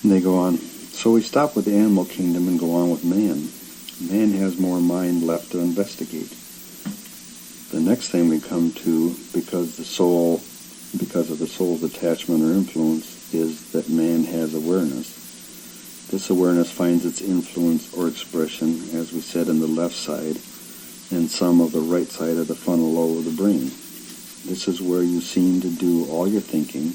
And they go on. So we stop with the animal kingdom and go on with man. Man has more mind left to investigate. The next thing we come to, because of the soul's attachment or influence, is that man has awareness. This awareness finds its influence or expression, as we said, in the left side and some of the right side of the frontal lobe of the brain. This is where you seem to do all your thinking,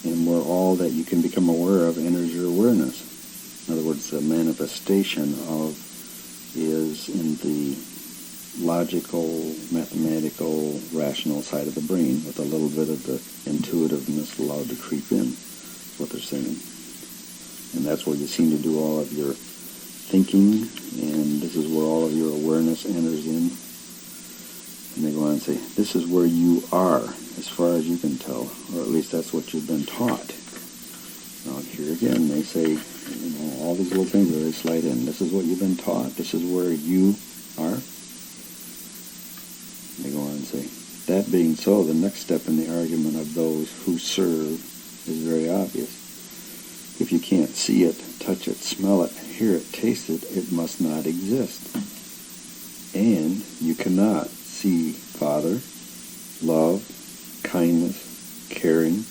and where all that you can become aware of enters your awareness. In other words, the manifestation of is in the logical, mathematical, rational side of the brain, with a little bit of the intuitiveness allowed to creep in, is what they're saying. And that's where you seem to do all of your thinking, and this is where all of your awareness enters in. And they go on and say, this is where you are, as far as you can tell, or at least that's what you've been taught. Now here again, they say, all these little things that they slide in. This is what you've been taught. This is where you are. They go on and say, that being so, the next step in the argument of those who serve is very obvious. If you can't see it, touch it, smell it, hear it, taste it, it must not exist. And you cannot see Father, love, kindness, caring,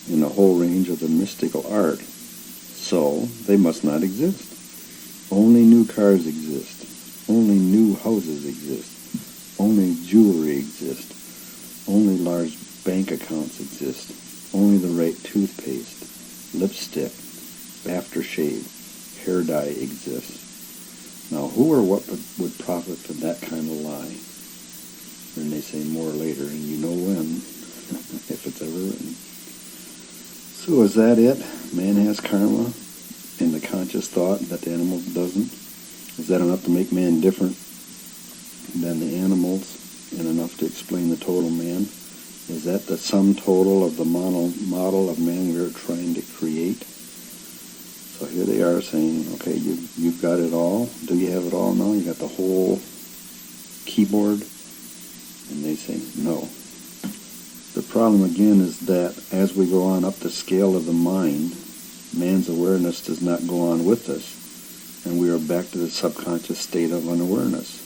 in the whole range of the mystical art. So they must not exist. Only new cars exist. Only new houses exist. Only jewelry exists. Only large bank accounts exist. Only the right toothpaste, lipstick, aftershave, hair dye exists. Now, who or what would profit from that kind of lie? And they say more later, and you know when, if it's ever written. So is that it? Man has karma and the conscious thought that the animal doesn't? Is that enough to make man different than the animals and enough to explain the total man? Is that the sum total of the model of man we're trying to create? So here they are saying, okay, you've got it all. Do you have it all now? You got the whole keyboard? And they say, no. The problem again is that as we go on up the scale of the mind, man's awareness does not go on with us, and we are back to the subconscious state of unawareness.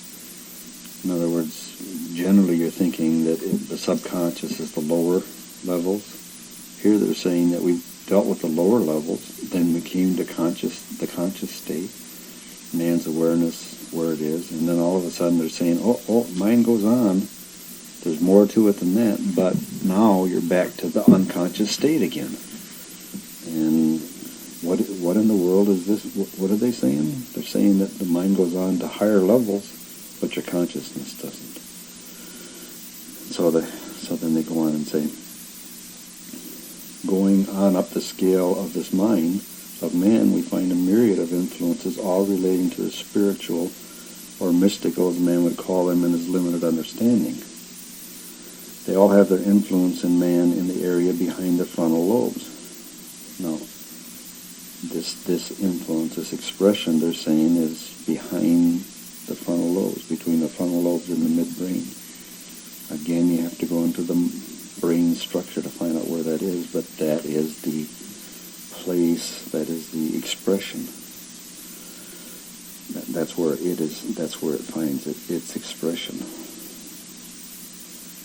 In other words, generally you're thinking that the subconscious is the lower levels. Here they're saying that we dealt with the lower levels, then we came to the conscious state, man's awareness where it is, and then all of a sudden they're saying, oh, mind goes on. There's more to it than that, but now you're back to the unconscious state again. And what in the world is this? What are they saying? They're saying that the mind goes on to higher levels, but your consciousness doesn't. So then they go on and say, going on up the scale of this mind of man, we find a myriad of influences, all relating to the spiritual or mystical, as man would call them in his limited understanding. They all have their influence in man in the area behind the frontal lobes. Now, this influence, this expression they're saying is behind the frontal lobes, between the frontal lobes and the midbrain. Again, you have to go into the brain structure to find out where that is, but that is the place, that is the expression. That's where it is, that's where it finds its expression.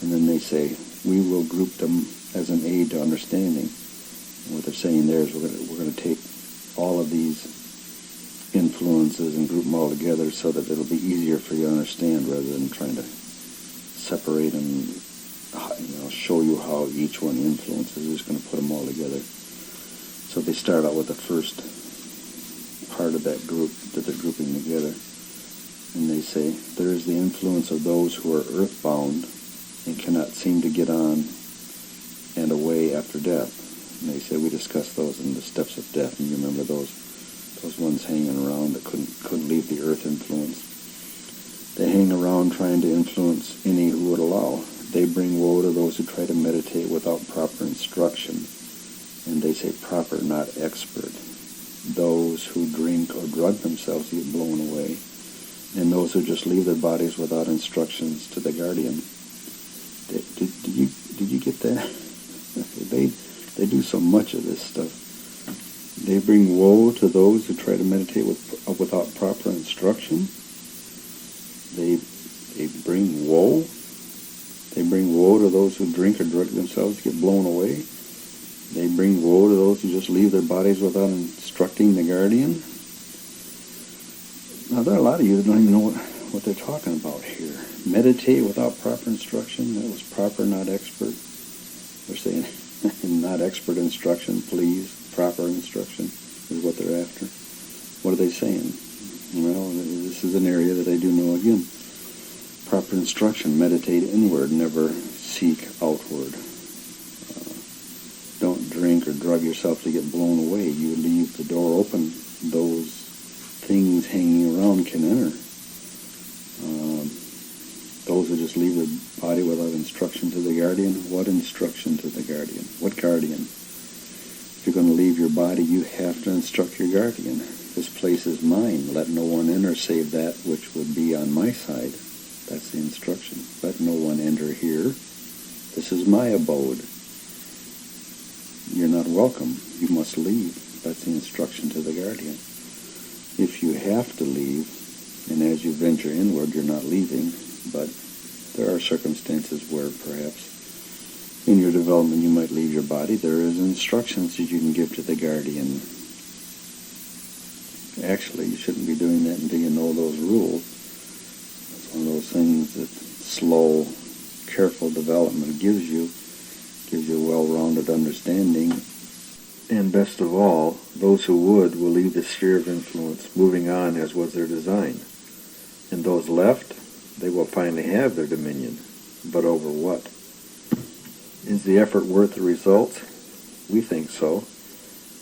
And then they say, we will group them as an aid to understanding. And what they're saying there is we're going to take all of these influences and group them all together so that it'll be easier for you to understand rather than trying to separate and show you how each one influences. We're just going to put them all together. So they start out with the first part of that group that they're grouping together. And they say, there is the influence of those who are earthbound and cannot seem to get on and away after death. And they say we discussed those in the steps of death, and you remember those ones hanging around that couldn't leave the earth influence. They hang around trying to influence any who would allow. They bring woe to those who try to meditate without proper instruction. And they say proper, not expert. Those who drink or drug themselves get blown away. And those who just leave their bodies without instructions to the guardian. Did you get that? They do so much of this stuff. They bring woe to those who try to meditate without proper instruction. They bring woe. They bring woe to those who drink or drug themselves, get blown away. They bring woe to those who just leave their bodies without instructing the guardian. Now, there are a lot of you that don't even know what they're talking about here. Meditate without proper instruction. That was proper, not expert. They're saying, not expert instruction, please. Proper instruction is what they're after. What are they saying? Well, this is an area that I do know again. Proper instruction, meditate inward, never seek outward. Don't drink or drug yourself to get blown away. You leave the door open. Those things hanging around can enter. Those who just leave their body without instruction to the guardian. What instruction to the guardian? What guardian? If you're going to leave your body, you have to instruct your guardian. This place is mine. Let no one enter save that which would be on my side. That's the instruction. Let no one enter here. This is my abode. You're not welcome. You must leave. That's the instruction to the guardian. If you have to leave, and as you venture inward, you're not leaving, but there are circumstances where perhaps in your development you might leave your body. There is instructions that you can give to the guardian. Actually, you shouldn't be doing that until you know those rules. It's one of those things that slow, careful development gives you a well-rounded understanding. And best of all, those who would will leave the sphere of influence, moving on as was their design. And those left, they will finally have their dominion. But over what? Is the effort worth the results? We think so.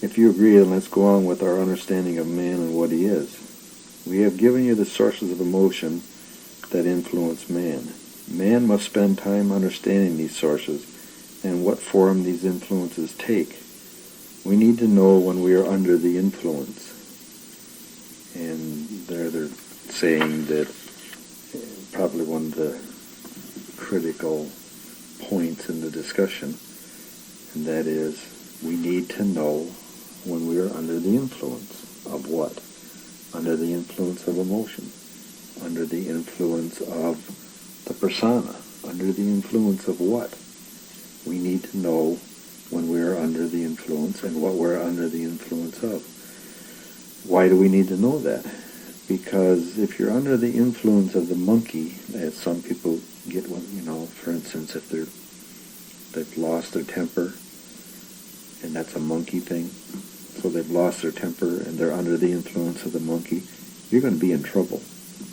If you agree, then let's go on with our understanding of man and what he is. We have given you the sources of emotion that influence man. Man must spend time understanding these sources and what form these influences take. We need to know when we are under the influence. And they're saying that probably one of the critical points in the discussion, and that is we need to know when we are under the influence of what? Under the influence of emotion, under the influence of the persona, under the influence of what? We need to know when we are under the influence and what we're under the influence of. Why do we need to know that? Because if you're under the influence of the monkey, as some people get one, for instance, if they've lost their temper, and that's a monkey thing, so they've lost their temper and they're under the influence of the monkey, you're going to be in trouble.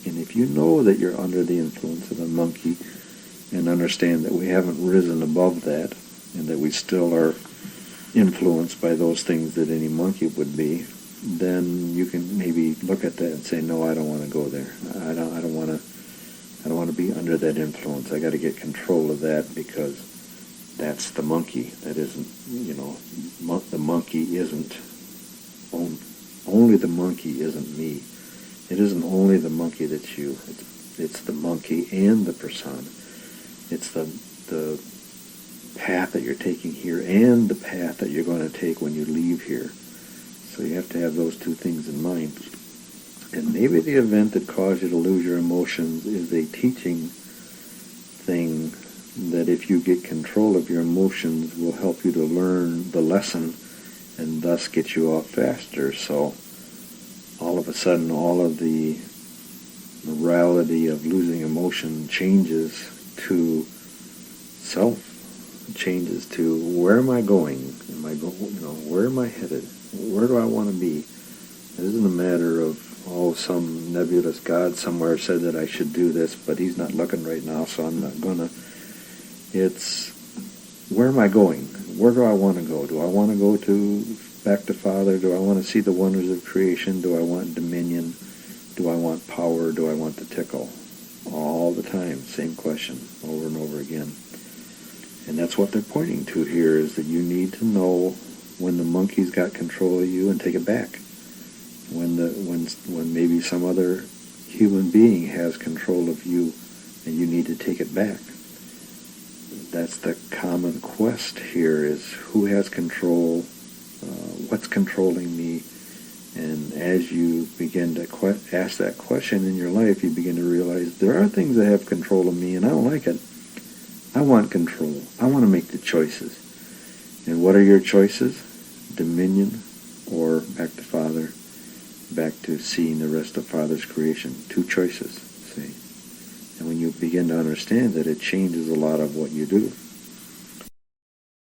And if you know that you're under the influence of the monkey and understand that we haven't risen above that and that we still are influenced by those things that any monkey would be, then you can maybe look at that and say, no, I don't want to go there. I don't want to be under that influence. I got to get control of that because that's the monkey. That isn't, the monkey isn't, only the monkey isn't me. It isn't only the monkey that's you. It's the monkey and the persona. It's the path that you're taking here and the path that you're going to take when you leave here. So you have to have those two things in mind. And maybe the event that caused you to lose your emotions is a teaching thing that if you get control of your emotions will help you to learn the lesson and thus get you off faster. So all of a sudden all of the morality of losing emotion changes to self, changes to where am I going? Where am I headed? Where do I want to be? It isn't a matter of, some nebulous God somewhere said that I should do this, but he's not looking right now, so I'm not going to. It's, where am I going? Where do I want to go? Do I want to go back to Father? Do I want to see the wonders of creation? Do I want dominion? Do I want power? Do I want the tickle? All the time, same question, over and over again. And that's what they're pointing to here, is that you need to know when the monkey's got control of you and take it back. When maybe some other human being has control of you and you need to take it back. That's the common quest here, is who has control, what's controlling me, And as you begin to ask that question in your life, you begin to realize there are things that have control of me, and I don't like it. I want control. I want to make the choices. And what are your choices? Dominion, or back to Father, back to seeing the rest of Father's creation. Two choices, see. And when you begin to understand that, it changes a lot of what you do.